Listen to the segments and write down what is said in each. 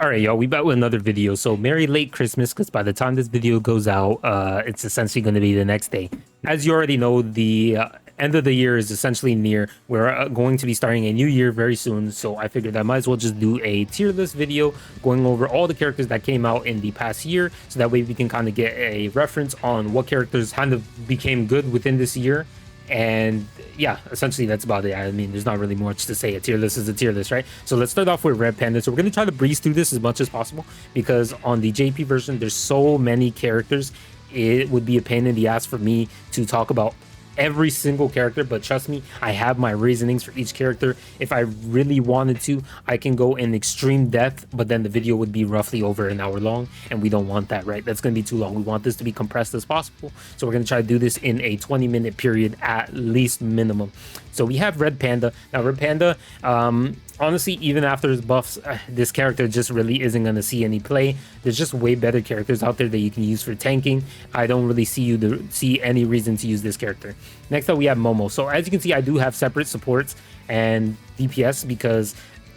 All right, y'all, we back with another video. So merry late Christmas, because by the time this video goes out, it's essentially going to be the next day. As you already know, the end of the year is essentially near. We're going to be starting a new year very soon, so I figured I might as well just do a tier list video going over all the characters that came out in the past year, so that way we can kind of get a reference on what characters kind of became good within this year. And yeah, essentially that's about it. I mean, there's not really much to say. A tier list is a tier list, right? So let's start off with Red Panda. So we're going to try to breeze through this as much as possible, because on the JP version there's so many characters, it would be a pain in the ass for me to talk about every single character. But trust me, I have my reasonings for each character. If I really wanted to, I can go in extreme depth, but then the video would be roughly over an hour long, and we don't want that, right? That's going to be too long. We want this to be compressed as possible, so we're going to try to do this in a 20-minute period at least minimum. So we have Red Panda. Now Red Panda, honestly, even after his buffs, this character just really isn't going to see any play. There's just way better characters out there that you can use for tanking. I don't really see any reason to use this character. Next up, we have Momo. So as you can see, I do have separate supports and DPS, because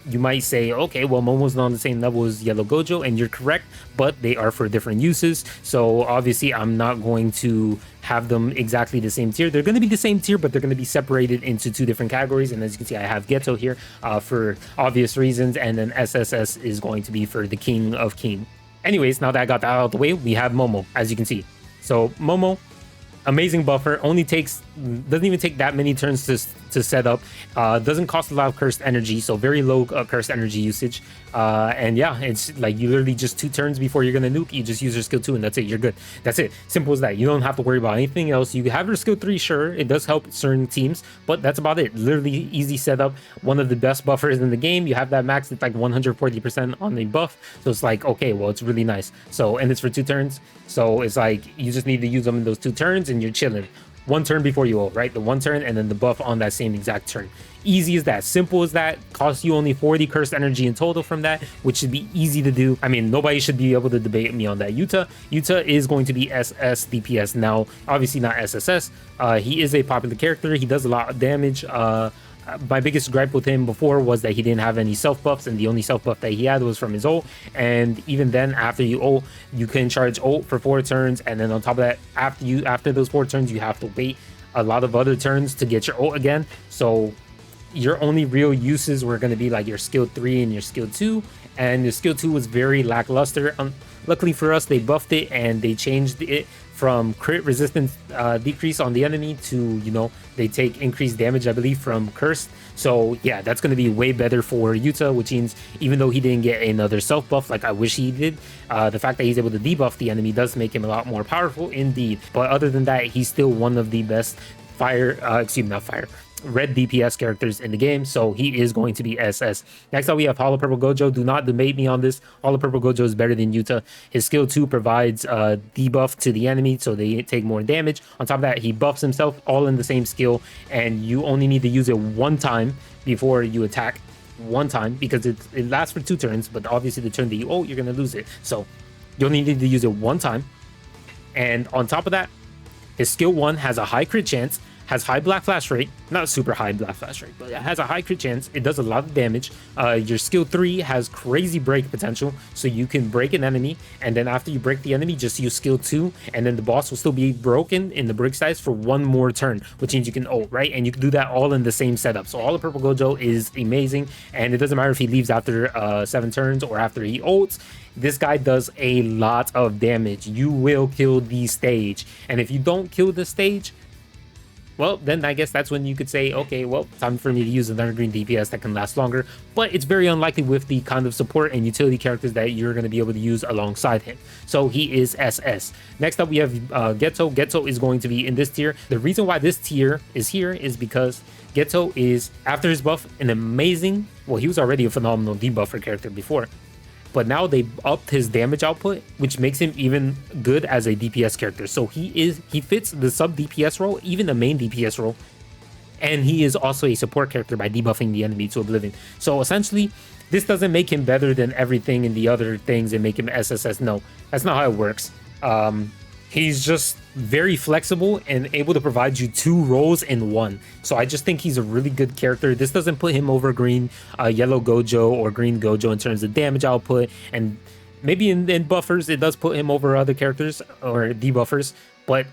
you might say, okay, well, Momo's not on the same level as Yellow Gojo, and you're correct, but they are for different uses. So obviously I'm not going to have them exactly the same tier. They're going to be the same tier, but they're going to be separated into two different categories. And as you can see, I have Geto here for obvious reasons, and then SSS is going to be for the King of King. Anyways, now that I got that out of the way, we have Momo, as you can see. So Momo, amazing buffer, doesn't even take that many turns to set up, doesn't cost a lot of cursed energy, so very low cursed energy usage, and yeah, it's like you literally just 2 turns before you're gonna nuke, you just use your skill 2 and that's it, you're good. That's it, simple as that. You don't have to worry about anything else. You have your skill 3, sure, it does help certain teams, but that's about it. Literally easy setup, one of the best buffers in the game. You have that max, it's like 140% on the buff, so it's like, okay, well, it's really nice. So, and it's for 2 turns, so it's like you just need to use them in those 2 turns and you're chilling. 1 turn before you ult, right? The 1 turn and then the buff on that same exact turn. Easy as that, simple as that. Costs you only 40 cursed energy in total from that, which should be easy to do. I mean, nobody should be able to debate me on that. Yuta is going to be SS DPS now, obviously not SSS. He is a popular character, he does a lot of damage. My biggest gripe with him before was that he didn't have any self buffs, and the only self buff that he had was from his ult. And even then, after you ult, you can charge ult for 4 turns, and then on top of that, after those 4 turns, you have to wait a lot of other turns to get your ult again. So your only real uses were going to be like your skill 3 and your skill 2, and your skill 2 was very lackluster. Luckily for us, they buffed it and they changed it from crit resistance decrease on the enemy to, you know, they take increased damage, I believe, from cursed. So yeah, that's going to be way better for Yuta, which means even though he didn't get another self buff like I wish he did, the fact that he's able to debuff the enemy does make him a lot more powerful indeed. But other than that, he's still one of the best red DPS characters in the game, so he is going to be SS. Next up, we have Hollow Purple Gojo. Do not debate me on this. Hollow Purple Gojo is better than Yuta. His skill 2 provides debuff to the enemy, so they take more damage. On top of that, he buffs himself, all in the same skill, and you only need to use it 1 time before you attack. 1 time, because it lasts for 2 turns, but obviously the turn that you ult, you're going to lose it. So you only need to use it 1 time. And on top of that, his skill 1 has a high crit chance, has high black flash rate, not super high black flash rate, but it has a high crit chance. It does a lot of damage. Your skill 3 has crazy break potential, so you can break an enemy, and then after you break the enemy, just use skill 2, and then the boss will still be broken in the break size for 1 more turn, which means you can ult, right? And you can do that all in the same setup. So all of Purple Gojo is amazing, and it doesn't matter if he leaves after 7 turns or after he ults. This guy does a lot of damage. You will kill the stage, and if you don't kill the stage, well, then I guess that's when you could say, okay, well, time for me to use another green DPS that can last longer. But it's very unlikely with the kind of support and utility characters that you're going to be able to use alongside him. So he is SS. Next up, we have Geto. Geto is going to be in this tier. The reason why this tier is here is because Geto is, after his buff, an amazing, well, he was already a phenomenal debuffer character before, but now they upped his damage output, which makes him even good as a DPS character. So he fits the sub DPS role, even the main DPS role, and he is also a support character by debuffing the enemy to oblivion. So essentially, this doesn't make him better than everything in the other things and make him SSS. No, that's not how it works. He's just very flexible and able to provide you 2 roles in one. So I just think he's a really good character. This doesn't put him over green, yellow Gojo or green Gojo in terms of damage output, and maybe in buffers it does put him over other characters or debuffers, but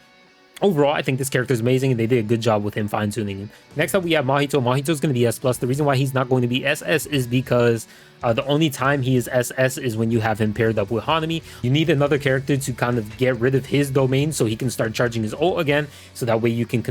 overall, I think this character is amazing, and they did a good job with him fine-tuning him. Next up, we have Mahito. Mahito's going to be S+. The reason why he's not going to be SS is because the only time he is SS is when you have him paired up with Hanami. You need another character to kind of get rid of his domain so he can start charging his ult again, so that way you can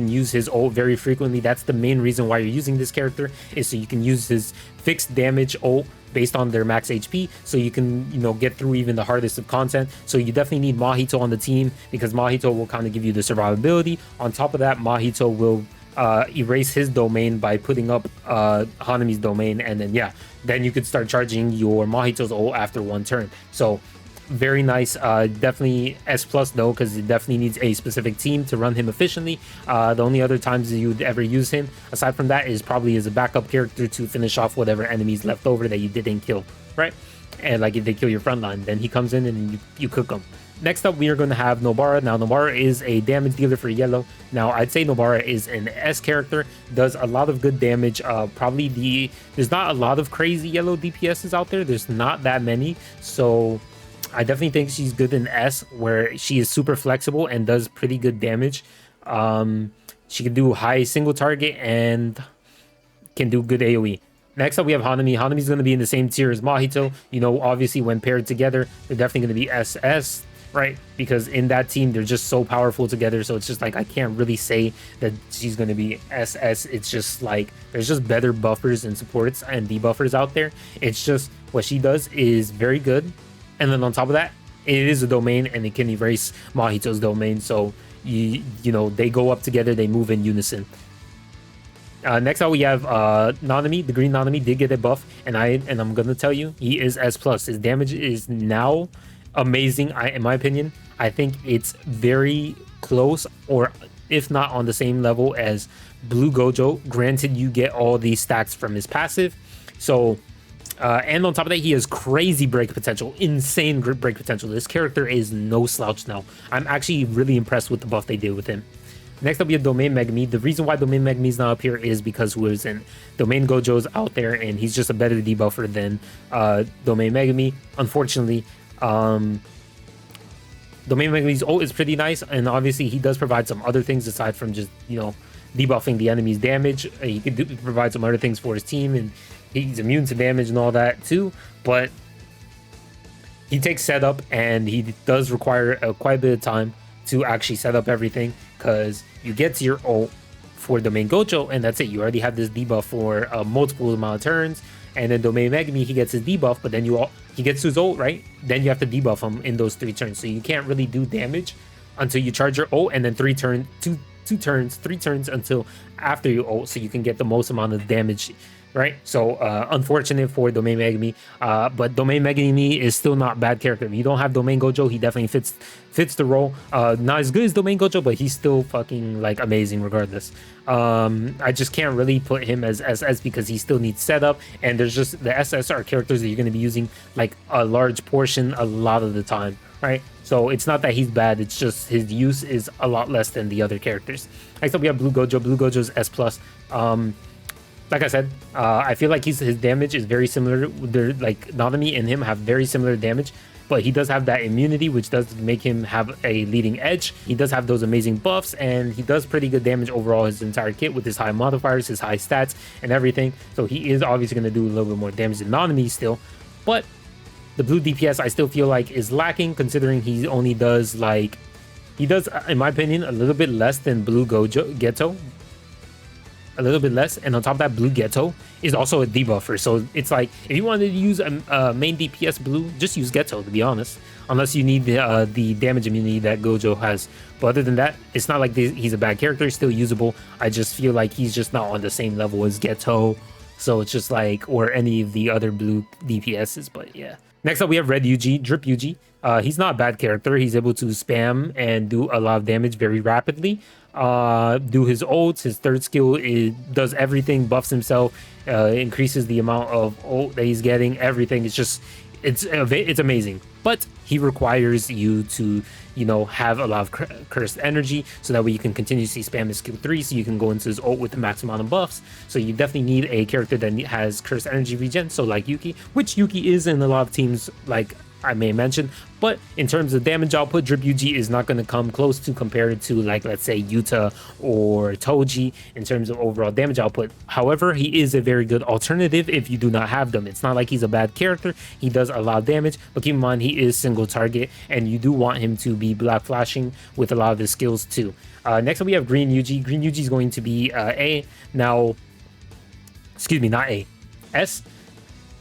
use his ult very frequently. That's the main reason why you're using this character, is so you can use his fixed damage ult based on their max HP, so you can, you know, get through even the hardest of content. So you definitely need Mahito on the team, because Mahito will kind of give you the survivability. On top of that, Mahito will erase his domain by putting up Hanami's domain, and then then you could start charging your Mahito's ult after one turn. So very nice. Definitely S+ though, because it definitely needs a specific team to run him efficiently. The only other times you would ever use him aside from that is probably as a backup character to finish off whatever enemies left over that you didn't kill, right? And like if they kill your front line, then he comes in and you cook him. Next up, we are going to have Nobara. Now, Nobara is a damage dealer for yellow. Now, I'd say Nobara is an S character, does a lot of good damage. There's not a lot of crazy yellow DPSs out there. There's not that many. So I definitely think she's good in S, where she is super flexible and does pretty good damage. She can do high single target and can do good AoE. Next up, we have Hanami. Hanami's going to be in the same tier as Mahito. You know, obviously, when paired together, they're definitely going to be SS, right? Because in that team, they're just so powerful together. So it's just like, I can't really say that she's going to be SS. It's just like, there's just better buffers and supports and debuffers out there. It's just what she does is very good. And then on top of that, it is a domain and it can erase Mahito's domain. So, you know, they go up together, they move in unison. Next up, we have Nanami. The green Nanami did get a buff, and I'm gonna tell you, he is S+. His damage is now amazing. In my opinion, I think it's very close, or if not on the same level as Blue Gojo. Granted, you get all these stacks from his passive. So, and on top of that, he has crazy break potential, insane break potential. This character is no slouch now. I'm actually really impressed with the buff they did with him. Next up, we have Domain Megami. The reason why Domain Megami is not up here is because Domain Gojo's out there, and he's just a better debuffer than Domain Megami. Unfortunately, Domain Megami's ult is pretty nice, and obviously he does provide some other things aside from just, you know, debuffing the enemy's damage. He could provide some other things for his team, and he's immune to damage and all that too. But he takes setup, and he does require quite a bit of time to actually set up everything, because you get to your ult for Domain Gojo, and that's it. You already have this debuff for multiple amount of turns, and then Domain Megami, he gets his debuff, but then he gets his ult, right? Then you have to debuff him in those 3 turns. So you can't really do damage until you charge your ult, and then 3 turns until after your ult, so you can get the most amount of damage, right? So unfortunate for Domain Megami, but Domain Megami is still not a bad character. If you don't have Domain Gojo, he definitely fits the role. Not as good as Domain Gojo, but he's still fucking like amazing regardless. I just can't really put him as SS because he still needs setup, and there's just the SSR characters that you're going to be using like a large portion a lot of the time, right? So it's not that he's bad, it's just his use is a lot less than the other characters. Next up, we have Blue Gojo. Blue Gojo is S+. Like I said, I feel like his damage is very similar. They're like Nanami and him have very similar damage, but he does have that immunity, which does make him have a leading edge. He does have those amazing buffs, and he does pretty good damage overall, his entire kit, with his high modifiers, his high stats, and everything. So he is obviously going to do a little bit more damage than Nanami still, but the blue DPS I still feel like is lacking, considering he only does like, he does, in my opinion, a little bit less than Blue Geto. A little bit less, and on top of that, Blue Geto is also a debuffer. So it's like, if you wanted to use a main DPS blue, just use Geto, to be honest, unless you need the damage immunity that Gojo has. But other than that, it's not like he's a bad character. He's still usable. I just feel like he's just not on the same level as Geto, so it's just like, or any of the other blue DPSs. But yeah, next up we have Red Yuji, Drip Yuji. He's not a bad character. He's able to spam and do a lot of damage very rapidly. Do his ults, his third skill does everything, buffs himself, increases the amount of ult that he's getting, everything. It's just, it's amazing, but he requires you to, you know, have a lot of cursed energy, so that way you can continuously spam his skill 3, so you can go into his ult with the max amount of buffs. So you definitely need a character that has cursed energy regen, so like Yuki, which Yuki is in a lot of teams, like I may mention. But in terms of damage output, Drip Yuji is not going to come close to compared to, like, let's say Yuta or Toji in terms of overall damage output. However, he is a very good alternative if you do not have them. It's not like he's a bad character. He does a lot of damage, but keep in mind he is single target, and you do want him to be black flashing with a lot of his skills too. Next up, we have Green Yuji. Green Yuji is going to be A. Now, excuse me, not A, S.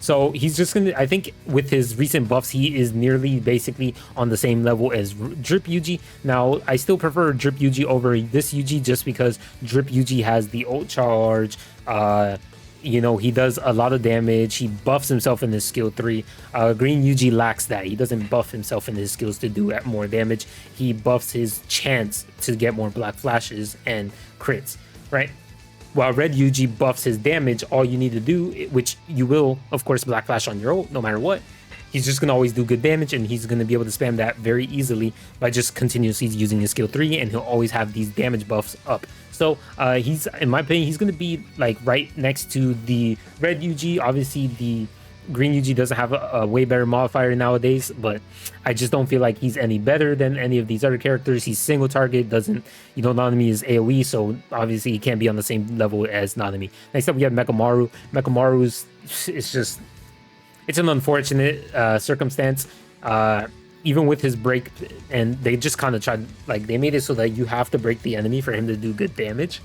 So he's just gonna, I think with his recent buffs, he is nearly basically on the same level as Drip Yuji. Now, I still prefer Drip Yuji over this Yuji just because Drip Yuji has the ult charge. You know, he does a lot of damage. He buffs himself in his skill 3. Green Yuji lacks that. He doesn't buff himself in his skills to do more damage. He buffs his chance to get more black flashes and crits, right? While Red Yuji buffs his damage, all you need to do, which you will, of course, black flash on your ult no matter what, he's just going to always do good damage, and he's going to be able to spam that very easily by just continuously using his skill 3, and he'll always have these damage buffs up. So he's, in my opinion, he's going to be like right next to the Red Yuji. Obviously, the Green Yuji doesn't have a way better modifier nowadays, but I just don't feel like he's any better than any of these other characters. He's single target, doesn't, you know, Nanami is AoE, so obviously he can't be on the same level as Nanami. Next up, we have Mekamaru. Mekamaru's, it's just, it's an unfortunate circumstance. Even with his break, and they just kind of tried, like, they made it so that you have to break the enemy for him to do good damage,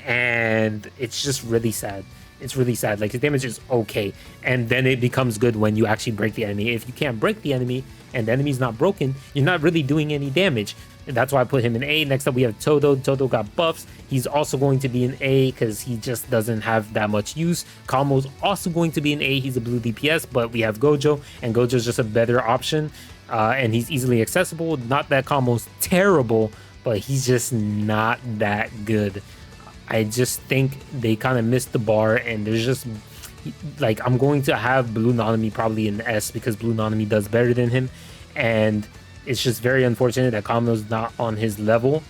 and it's just really sad. It's really sad. Like, his damage is okay, and then it becomes good when you actually break the enemy. If you can't break the enemy and the enemy's not broken, you're not really doing any damage. And that's why I put him in A. Next up, we have Todo. Todo got buffs. He's also going to be an A because he just doesn't have that much use. Kamo's also going to be an A. He's a blue DPS, but we have Gojo, and Gojo's just a better option, and he's easily accessible. Not that Kamo's terrible, but he's just not that good. I just think they kind of missed the bar, and there's just, like, I'm going to have Blue Nanami probably in S because Blue Nanami does better than him, and it's just very unfortunate that Kamo's not on his level,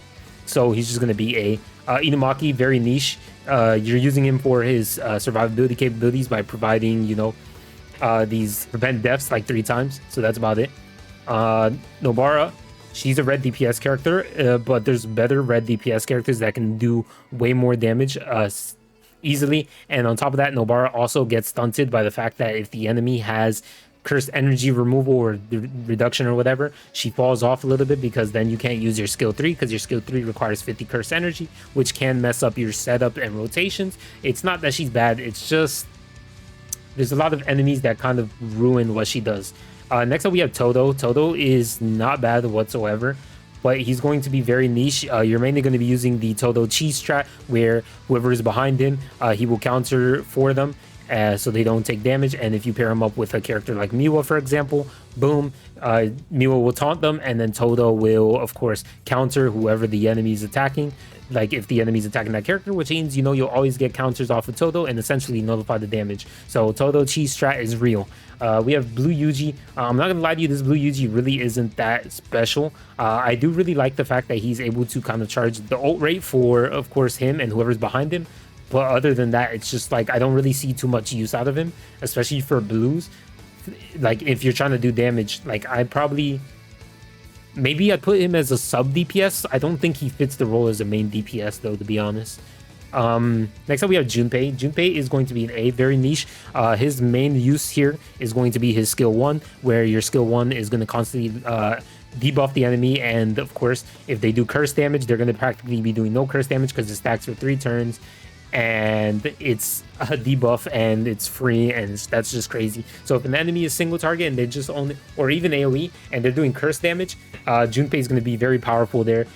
so he's just going to be A. Inumaki, very niche. You're using him for his survivability capabilities by providing, you know, these prevent deaths like 3 times, so that's about it. Nobara, she's a red DPS character, but there's better red DPS characters that can do way more damage easily. And on top of that, Nobara also gets stunted by the fact that if the enemy has cursed energy removal or reduction or whatever, she falls off a little bit, because then you can't use your skill 3 because your skill 3 requires 50 cursed energy, which can mess up your setup and rotations. It's not that she's bad, it's just there's a lot of enemies that kind of ruin what she does. Next up, we have Todo. Todo is not bad whatsoever, but he's going to be very niche. You're mainly going to be using the Todo cheese strat, where whoever is behind him, he will counter for them, so they don't take damage. And if you pair him up with a character like Miwa, for example, boom, Miwa will taunt them, and then Todo will, of course, counter whoever the enemy is attacking. Like, if the enemy's attacking that character, which means, you know, you'll always get counters off of Todo and essentially nullify the damage. So Todo cheese strat is real. We have Blue Yuji. I'm not gonna lie to you, this Blue Yuji really isn't that special. I do really like the fact that he's able to kind of charge the ult rate for, of course, him and whoever's behind him. But other than that, it's just like, I don't really see too much use out of him, especially for blues. Like, if you're trying to do damage, like, maybe I'd put him as a sub DPS. I don't think he fits the role as a main DPS, though, to be honest. Next up, we have Junpei. Junpei is going to be an A, very niche. His main use here is going to be his skill 1, where your skill 1 is going to constantly debuff the enemy, and of course, if they do curse damage, they're going to practically be doing no curse damage because it stacks for 3 turns, and it's a debuff, and it's free, and that's just crazy. So if an enemy is single target and they just own it, or even AoE, and they're doing curse damage, Junpei is going to be very powerful there,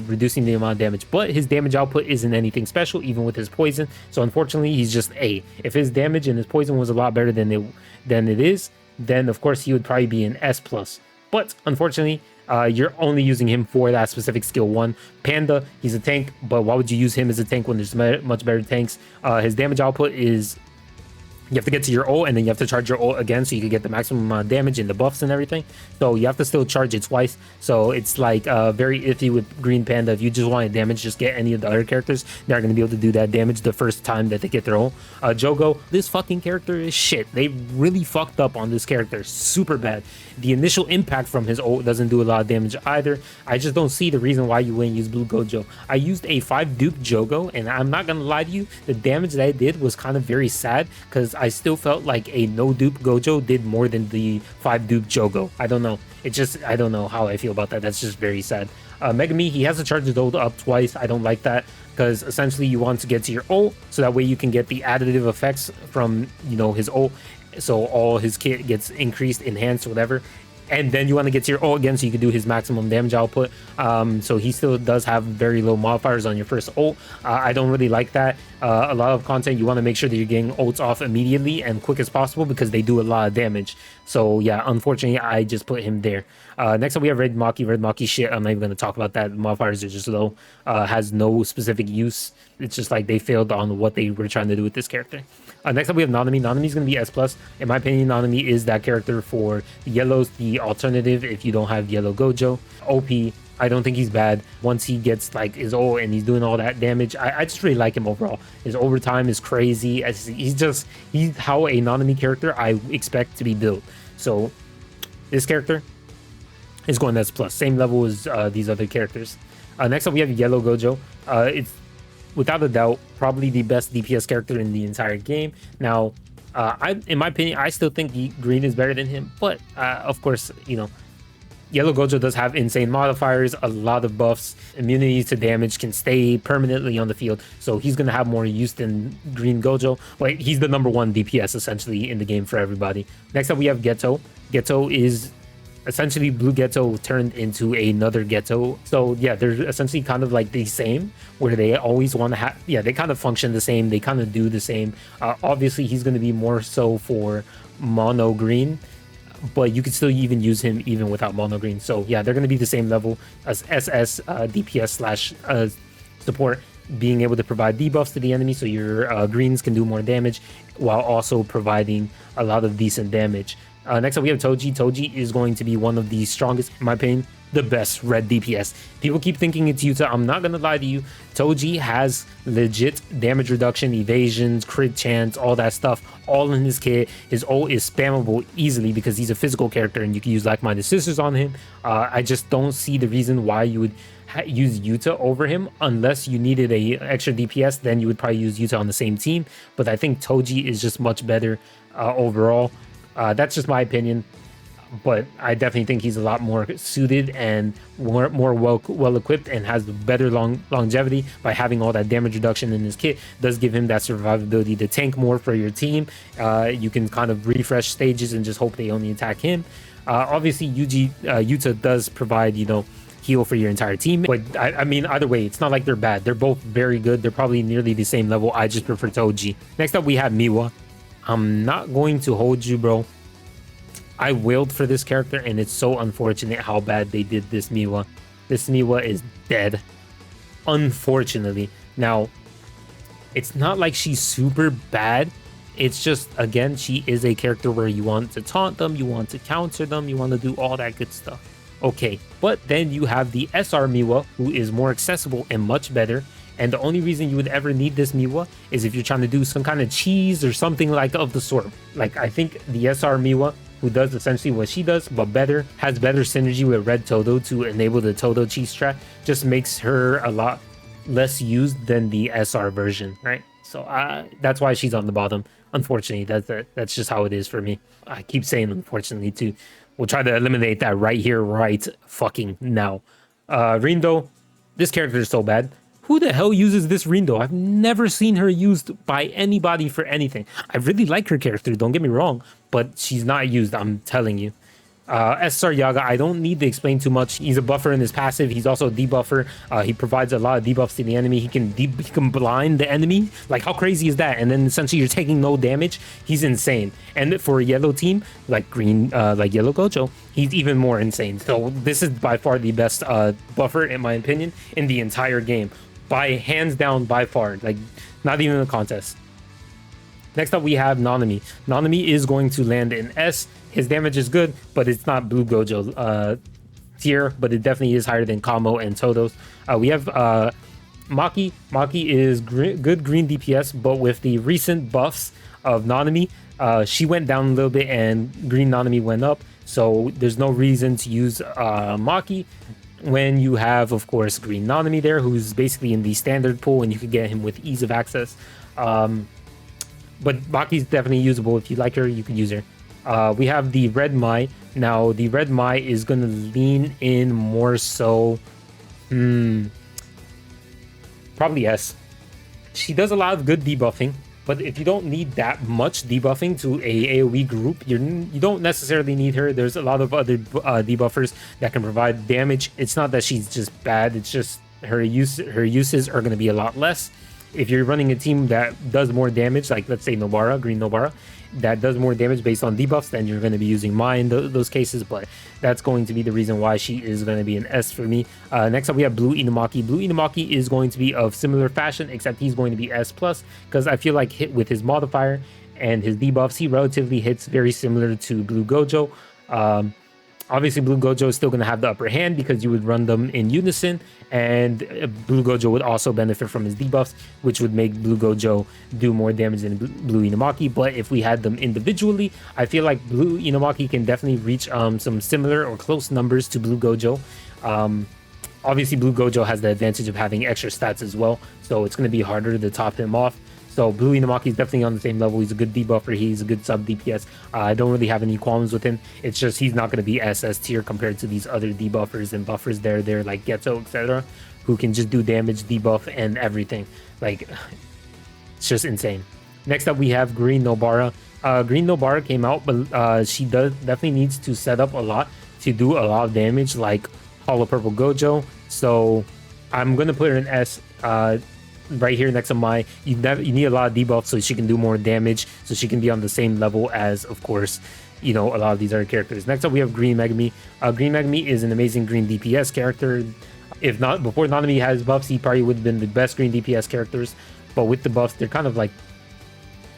reducing the amount of damage. But his damage output isn't anything special, even with his poison. So unfortunately, he's just A. If his damage and his poison was a lot better than it is, then of course he would probably be an S+. But unfortunately, you're only using him for that specific skill 1. Panda, he's a tank, but why would you use him as a tank when there's much better tanks? His damage output is You have to get to your ult, and then you have to charge your ult again so you can get the maximum amount of damage and the buffs and everything. So you have to still charge it twice. So it's like very iffy with Green Panda. If you just want to damage, just get any of the other characters. They're going to be able to do that damage the first time that they get their ult. Jogo, this fucking character is shit. They really fucked up on this character. Super bad. The initial impact from his ult doesn't do a lot of damage either. I just don't see the reason why you wouldn't use Blue Gojo. I used a 5 dupe Jogo, and I'm not going to lie to you, the damage that I did was kind of very sad because I still felt like a no dupe Gojo did more than the 5 dupe Jogo. I don't know. I don't know how I feel about that. That's just very sad. Megami, he has to charge his ult up twice. I don't like that because essentially you want to get to your ult so that way you can get the additive effects from, you know, his ult. So all his kit gets increased, enhanced, whatever. And then you want to get to your ult again so you can do his maximum damage output. So he still does have very low modifiers on your first ult. I don't really like that. A lot of content, you want to make sure that you're getting ults off immediately and quick as possible because they do a lot of damage. So yeah, unfortunately, I just put him there. Next up, we have Red Maki. Red Maki shit, I'm not even going to talk about that. Modifiers are just low. Has no specific use. It's just like they failed on what they were trying to do with this character. Next up, we have Nanami. Nanami is going to be S+. In my opinion, Nanami is that character for the yellows, the alternative if you don't have yellow Gojo. OP, I don't think he's bad. Once he gets like his ult and he's doing all that damage, I just really like him overall. His overtime is crazy. He's how a Nanami character I expect to be built. So this character is going S+. Same level as these other characters. Next up, we have Yellow Gojo. It's without a doubt probably the best DPS character in the entire game. Now, in my opinion, I still think Green is better than him, but of course, you know, Yellow Gojo does have insane modifiers, a lot of buffs, immunity to damage, can stay permanently on the field, so he's going to have more use than Green Gojo. But he's the #1 DPS essentially in the game for everybody. Next up, we have Geto. Geto is essentially Blue Geto turned into another Geto. So yeah, they're essentially kind of like the same, where they always want to have, yeah, they kind of function the same, they kind of do the same. Obviously, he's going to be more so for mono green, but you could still even use him even without mono green. So yeah, they're going to be the same level as SS DPS slash support, being able to provide debuffs to the enemy so your greens can do more damage while also providing a lot of decent damage. Next up, we have Toji. Toji is going to be one of the strongest, in my opinion, the best red DPS. People keep thinking it's Yuta. I'm not going to lie to you. Toji has legit damage reduction, evasions, crit chance, all that stuff, all in his kit. His ult is spammable easily because he's a physical character and you can use like-minded sisters on him. I just don't see the reason why you would use Yuta over him unless you needed a extra DPS. Then you would probably use Yuta on the same team. But I think Toji is just much better overall. That's just my opinion, but I definitely think he's a lot more suited and more well equipped and has better longevity by having all that damage reduction in his kit. Does give him that survivability to tank more for your team. You can kind of refresh stages and just hope they only attack him. Obviously, Yuta does provide, you know, heal for your entire team, but I mean, either way, it's not like they're bad. They're both very good. They're probably nearly the same level. I just prefer Toji. Next up, we have Miwa. I'm not going to hold you, bro. I wailed for this character, and it's so unfortunate how bad they did this Miwa. This Miwa is dead, unfortunately. Now, it's not like she's super bad. It's just, again, she is a character where you want to taunt them, you want to counter them, you want to do all that good stuff. Okay, but then you have the SR Miwa, who is more accessible and much better. And the only reason you would ever need this Miwa is if you're trying to do some kind of cheese or something like of the sort. Like, I think the SR Miwa, who does essentially what she does, but better, has better synergy with Red Todo to enable the Todo cheese strat, just makes her a lot less used than the SR version, right? So that's why she's on the bottom. Unfortunately, that's just how it is for me. I keep saying unfortunately too. We'll try to eliminate that right here, right fucking now. Rindo, this character is so bad. Who the hell uses this Rindo? I've never seen her used by anybody for anything. I really like her character, don't get me wrong, but she's not used, I'm telling you. SR Yaga, I don't need to explain too much. He's a buffer in his passive. He's also a debuffer. He provides a lot of debuffs to the enemy. He can blind the enemy. Like, how crazy is that? And then essentially you're taking no damage. He's insane. And for a yellow team, like green, like Yellow Gojo, he's even more insane. So this is by far the best buffer, in my opinion, in the entire game. By hands down, by far. Like, not even a contest. Next up, we have Nanami. Nanami is going to land in S. His damage is good, but it's not Blue Gojo tier, but it definitely is higher than Kamo and Todos. We have Maki. Maki is good green DPS, but with the recent buffs of Nanami, she went down a little bit and green Nanami went up. So there's no reason to use Maki when you have, of course, green Nanami there, who's basically in the standard pool, and you could get him with ease of access. But Maki's definitely usable. If you like her, you can use her. We have the Red Mai. Now, the Red Mai is going to lean in more so... probably S. She does a lot of good debuffing, but if you don't need that much debuffing to a AoE group, you don't necessarily need her. There's a lot of other debuffers that can provide damage. It's not that she's just bad. It's just her uses are going to be a lot less. If you're running a team that does more damage, like let's say Nobara, green Nobara, that does more damage based on debuffs, then you're going to be using Mai in those cases, but that's going to be the reason why she is going to be an S for me. Next up, we have Blue Inumaki. Blue Inumaki is going to be of similar fashion, except he's going to be S+, because I feel like hit with his modifier and his debuffs, he relatively hits very similar to Blue Gojo. Obviously, Blue Gojo is still going to have the upper hand because you would run them in unison, and Blue Gojo would also benefit from his debuffs, which would make Blue Gojo do more damage than Blue Inumaki. But if we had them individually, I feel like Blue Inumaki can definitely reach some similar or close numbers to Blue Gojo. Obviously, Blue Gojo has the advantage of having extra stats as well, so it's going to be harder to top him off. So Blue Inumaki is definitely on the same level. He's a good debuffer. He's a good sub DPS. I don't really have any qualms with him. It's just he's not going to be SS tier compared to these other debuffers and buffers there like Geto, etc., who can just do damage, debuff, and everything. Like, it's just insane. Next up, we have Green Nobara. Green Nobara came out, but she definitely needs to set up a lot to do a lot of damage, like Hollow Purple Gojo. So I'm going to put her in S. Right here next to Mai, you need a lot of debuff so she can do more damage, so she can be on the same level as, of course, you know, a lot of these other characters. Next up, we have Green Megami. Green Megami is an amazing green DPS character. If not, before Nanami has buffs, he probably would have been the best green DPS characters, but with the buffs, they're kind of like...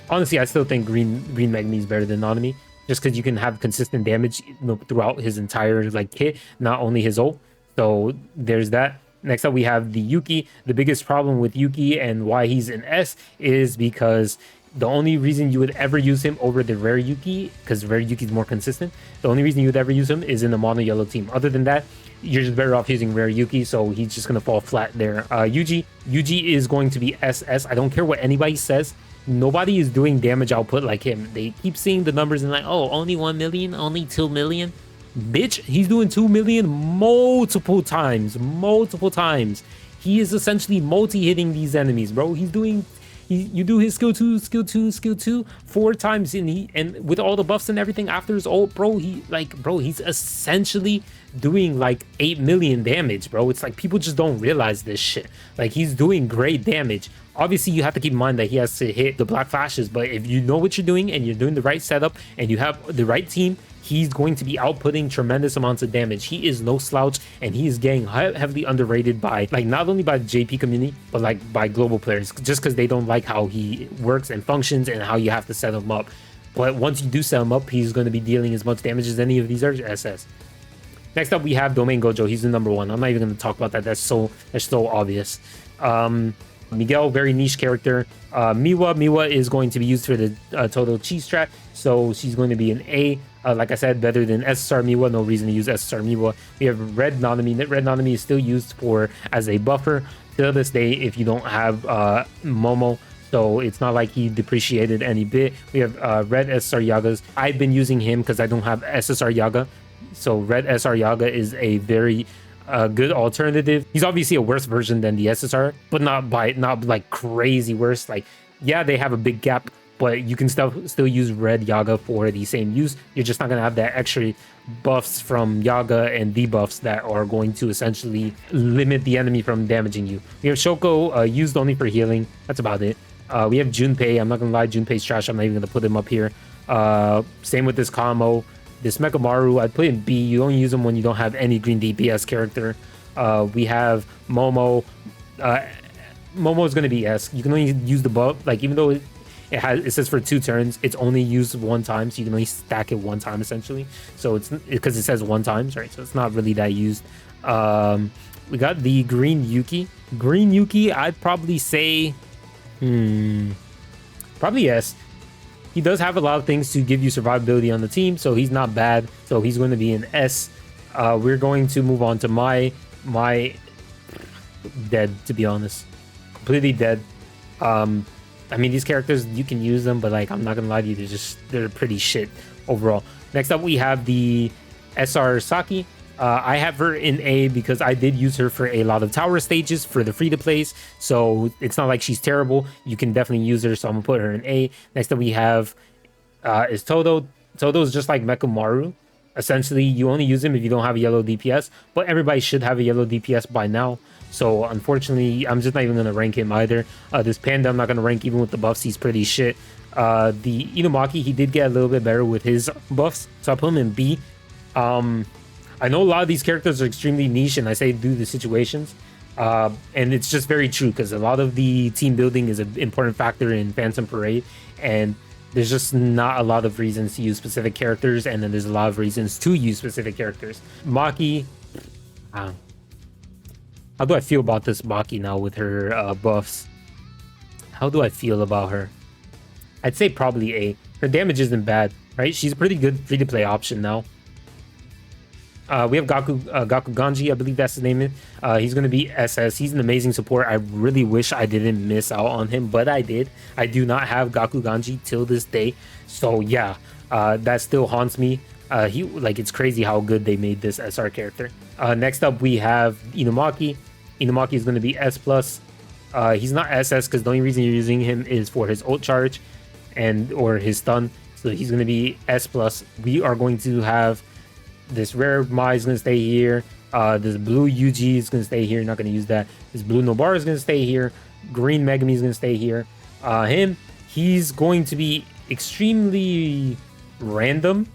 Honestly, I still think Green Megami is better than Nanami, just because you can have consistent damage, you know, throughout his entire like kit, not only his ult. So there's that. Next up, we have the Yuki. The biggest problem with Yuki and why he's an S is because the only reason you would ever use him over the rare Yuki, because rare Yuki is more consistent, the only reason you would ever use him is in a mono yellow team. Other than that, you're just better off using rare Yuki, so he's just going to fall flat there. Yuji is going to be SS. I don't care what anybody says. Nobody is doing damage output like him. They keep seeing the numbers and like, oh, only 1 million, only 2 million. Bitch, he's doing 2 million multiple times. He is essentially multi-hitting these enemies, bro. You do his skill 2 4 times, and with all the buffs and everything after his ult, bro, he's essentially doing like 8 million damage, bro. It's like people just don't realize this shit. Like, he's doing great damage. Obviously, you have to keep in mind that he has to hit the black flashes, but if you know what you're doing and you're doing the right setup and you have the right team, he's going to be outputting tremendous amounts of damage. He is no slouch, and he is getting heavily underrated by, like, not only by the JP community, but like by global players, just because they don't like how he works and functions and how you have to set him up. But once you do set him up, he's going to be dealing as much damage as any of these other SS. Next up, we have Domain Gojo. He's the #1. I'm not even going to talk about that. That's so obvious. Miguel, very niche character. Miwa is going to be used for the total cheese strat, so she's going to be an A. Like I said, better than SSR Miwa. No reason to use SSR Miwa. We have Red Nanami. Red Nanami is still used as a buffer to this day if you don't have Momo, so it's not like he depreciated any bit. We have Red SSR Yagas. I've been using him because I don't have SSR Yaga, so Red SSR Yaga is a very good alternative. He's obviously a worse version than the SSR, but not like crazy worse. Like, yeah, they have a big gap, but you can still use Red Yaga for the same use. You're just not going to have that extra buffs from Yaga and debuffs that are going to essentially limit the enemy from damaging you. We have Shoko, used only for healing. That's about it. We have Junpei. I'm not going to lie, Junpei's trash. I'm not even going to put him up here. Same with this Kamo. This Mechamaru, I'd put in B. You only use them when you don't have any green DPS character. We have Momo. Momo is going to be S. You can only use the buff. Like, even though It says for 2 turns. It's only used 1 time, so you can only stack it 1 time essentially. So it's because it says 1 times, right? So it's not really that used. We got the green Yuki. Green Yuki, I'd probably say, probably yes. He does have a lot of things to give you survivability on the team, so he's not bad. So he's going to be an S. We're going to move on to my dead, to be honest, completely dead. I mean, these characters, you can use them, but like, I'm not gonna lie to you, they're pretty shit overall. Next up, we have the SR Saki. I have her in A because I did use her for a lot of tower stages for the free-to-plays, so it's not like she's terrible. You can definitely use her, so I'm gonna put her in A. Next up, we have is Todo. Todo is just like Mechamaru. Essentially, you only use him if you don't have a yellow DPS, but everybody should have a yellow DPS by now. So unfortunately, I'm just not even gonna rank him either. This Panda, I'm not gonna rank even with the buffs. He's pretty shit. The Inumaki, he did get a little bit better with his buffs, so I put him in B. I know a lot of these characters are extremely niche, and I say due to situations, and it's just very true because a lot of the team building is an important factor in Phantom Parade, and there's just not a lot of reasons to use specific characters, and then there's a lot of reasons to use specific characters. Maki, how do I feel about this Maki now with her buffs? How do I feel about her? I'd say probably A. Her damage isn't bad, right? She's a pretty good free-to-play option now. We have Gaku Ganji, I believe that's his name. He's going to be SS. He's an amazing support. I really wish I didn't miss out on him, but I did. I do not have Gaku Ganji till this day. So yeah, that still haunts me. It's crazy how good they made this SR character. Next up, we have Inumaki. Inumaki is going to be S+. He's not SS because the only reason you're using him is for his ult charge or his stun. So he's going to be S+. We are going to have this rare Mai is going to stay here. This blue Yuji is going to stay here. Not going to use that. This blue Nobar is going to stay here. Green Megami is going to stay here. He's going to be extremely random,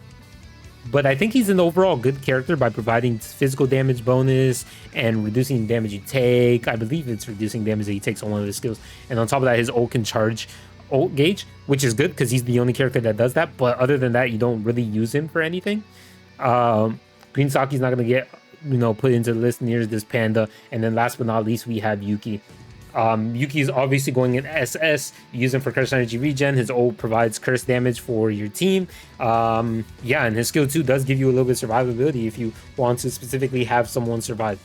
but I think he's an overall good character by providing physical damage bonus and reducing damage you take. I believe it's reducing damage that he takes on one of his skills. And on top of that, his ult can charge ult gauge, which is good because he's the only character that does that. But other than that, you don't really use him for anything. Green Saki's not going to get, put into the list near this Panda. And then last but not least, we have Yuki. Yuki is obviously going in SS. You use him for curse energy regen. His ult provides curse damage for your team. Yeah, and his skill 2 does give you a little bit of survivability if you want to specifically have someone survive.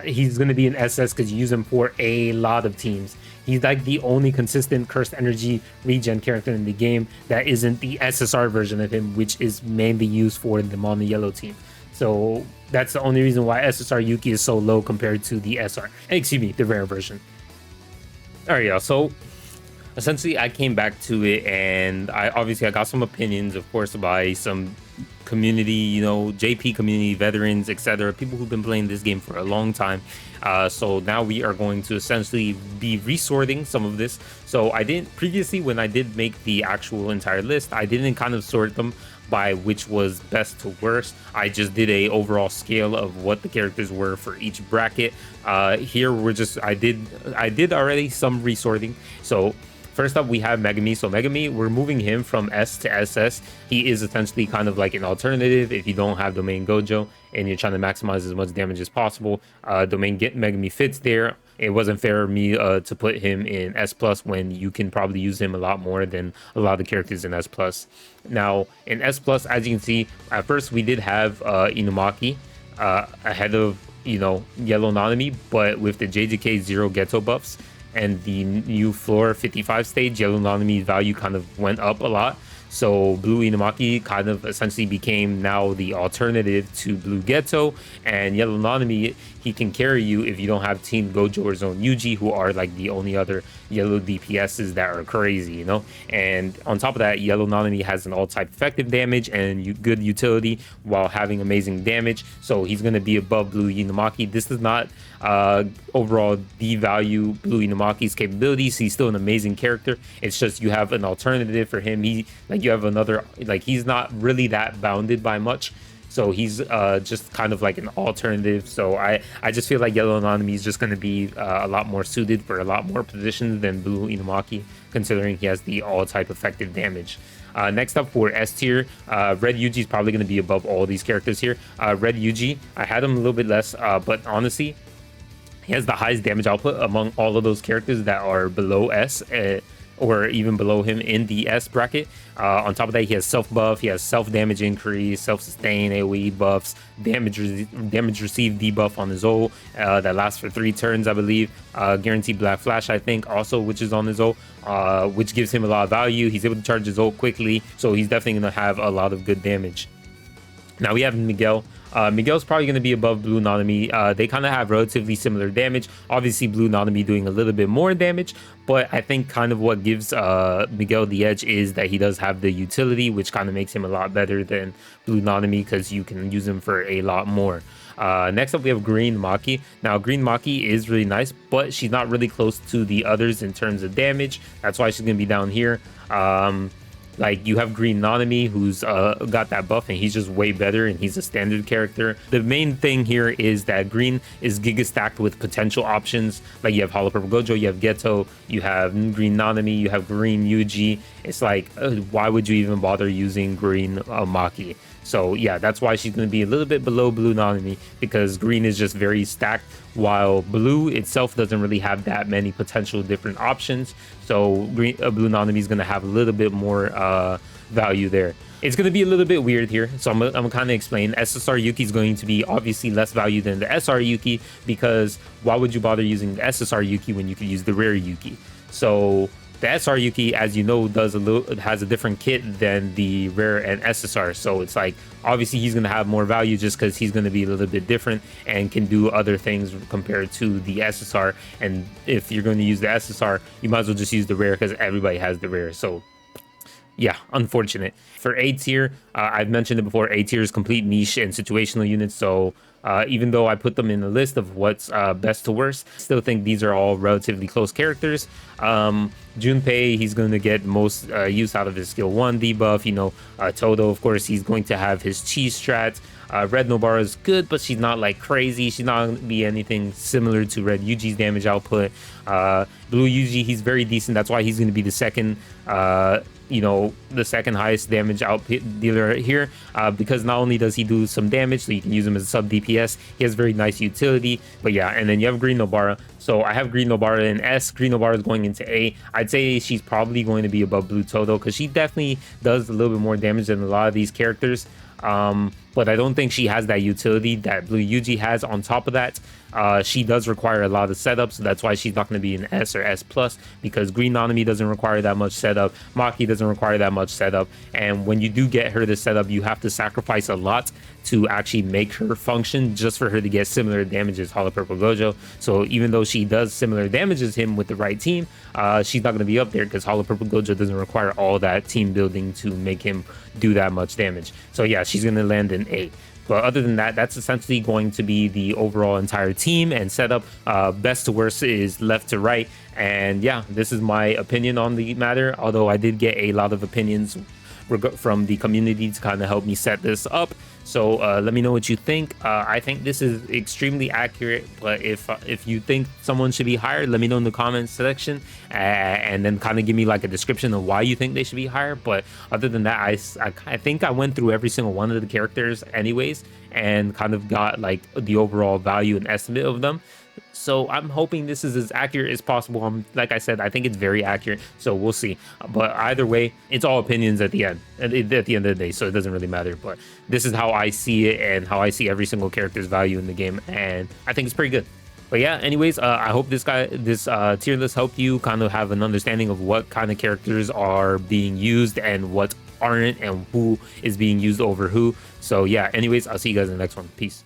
He's going to be an SS because you use him for a lot of teams. He's like the only consistent cursed energy regen character in the game that isn't the SSR version of him, which is mainly used for the mono yellow team. So that's the only reason why SSR Yuki is so low compared to the the rare version. All right, y'all. So essentially, I came back to it, and I got some opinions, of course, by some community, JP community veterans, etc., people who've been playing this game for a long time. So now we are going to essentially be resorting some of this. So I didn't previously, when I did make the actual entire list, I didn't kind of sort them by which was best to worst. I just did a overall scale of what the characters were for each bracket. Here I did already some resorting. So first up, we have Megami. So Megami, we're moving him from S to SS. He is essentially kind of like an alternative if you don't have Domain Gojo and you're trying to maximize as much damage as possible. Domain Get Megami fits there. It wasn't fair of me to put him in S+ when you can probably use him a lot more than a lot of the characters in S+. Now, in S+, as you can see, at first we did have Inumaki ahead of, Yellow Nanami, but with the JJK 0 Ghetto buffs and the new floor 55 stage, Yellow Nanami's value kind of went up a lot. So Blue Inumaki kind of essentially became now the alternative to Blue Ghetto, and Yellow Nanami, he can carry you if you don't have Team Gojo or Zone Yuji, who are like the only other yellow DPSs that are crazy, And on top of that, Yellow Nanami has an all-type effective damage and good utility while having amazing damage. So he's going to be above Blue Inumaki. This does not overall devalue Blue Inumaki's capabilities. He's still an amazing character. It's just you have an alternative for him. You have another, he's not really that bounded by much. so he's just kind of like an alternative. So I just feel like Yellow Nanami is just going to be a lot more suited for a lot more positions than Blue Inumaki, considering he has the all type effective damage. Next up for S tier, Red Yuji is probably going to be above all these characters here. Red Yuji, I had him a little bit less, but honestly, he has the highest damage output among all of those characters that are below S, or even below him in the S bracket. On top of that, he has self buff, he has self damage increase, self sustain, AoE buffs, damage received debuff on his ult that lasts for 3 turns, I believe. Guaranteed Black Flash, I think, also, which is on his ult, which gives him a lot of value. He's able to charge his ult quickly, so he's definitely going to have a lot of good damage. Now we have Miguel. Miguel's probably going to be above Blue Nanami. They kind of have relatively similar damage. Obviously, Blue Nanami doing a little bit more damage, but I think kind of what gives Miguel the edge is that he does have the utility, which kind of makes him a lot better than Blue Nanami because you can use him for a lot more. Next up, we have Green Maki. Now, Green Maki is really nice, but she's not really close to the others in terms of damage. That's why she's going to be down here. Like, you have Green Nanami, who's got that buff, and he's just way better, and he's a standard character. The main thing here is that Green is giga stacked with potential options. Like, you have Hollow Purple Gojo, you have Geto, you have Green Nanami, you have Green Yuji. It's like, why would you even bother using Green Maki? So yeah, that's why she's going to be a little bit below Blue Nanami, because Green is just very stacked, while Blue itself doesn't really have that many potential different options. So Blue Nanami is going to have a little bit more value there. It's going to be a little bit weird here, so I'm gonna kind of explain. SSR Yuki is going to be obviously less value than the SR Yuki, because why would you bother using the SSR Yuki when you could use the rare Yuki? So the SR Yuki, as you know, has a different kit than the rare and SSR. So it's like, obviously he's going to have more value just because he's going to be a little bit different and can do other things compared to the SSR. And if you're going to use the SSR, you might as well just use the rare because everybody has the rare. So yeah, unfortunate. For A tier, I've mentioned it before, A tier is complete niche and situational units. So even though I put them in the list of what's best to worst, I still think these are all relatively close characters. Junpei, he's going to get most use out of his skill 1 debuff. You know, Todo, of course, he's going to have his chi strat. Red Nobara is good, but she's not like crazy. She's not going to be anything similar to Red Yuji's damage output. Blue Yuji, he's very decent. That's why he's going to be the second the second highest damage output dealer here, because not only does he do some damage, so you can use him as a sub DPS, he has very nice utility. But yeah, and then you have Green Nobara. So I have Green Nobara in S. Green Nobara is going into A. I'd say she's probably going to be above Blue Todo because she definitely does a little bit more damage than a lot of these characters. But I don't think she has that utility that Blue Yuji has. On top of that, she does require a lot of setup, so that's why she's not going to be an S or S+, because Green Nanami doesn't require that much setup, Maki doesn't require that much setup, and when you do get her to setup, you have to sacrifice a lot to actually make her function just for her to get similar damage as Hollow Purple Gojo. So even though she does similar damage as him with the right team, she's not going to be up there because Hollow Purple Gojo doesn't require all that team building to make him do that much damage. So yeah, she's going to land in A. But other than that, that's essentially going to be the overall entire team and setup. Best to worst is left to right. And yeah, this is my opinion on the matter, although I did get a lot of opinions from the community to kind of help me set this up. So let me know what you think. I think this is extremely accurate, but if you think someone should be higher, let me know in the comments section, and then kind of give me like a description of why you think they should be higher. But other than that, I think I went through every single one of the characters anyways and kind of got like the overall value and estimate of them. So I'm hoping this is as accurate as possible. Like I said, I think it's very accurate, so we'll see. But either way, it's all opinions at the end of the day, so it doesn't really matter. But this is how I see it and how I see every single character's value in the game, and I think it's pretty good. But yeah, anyways, I hope this tier list helped you kind of have an understanding of what kind of characters are being used and what aren't, and who is being used over who. So yeah, anyways, I'll see you guys in the next one. Peace.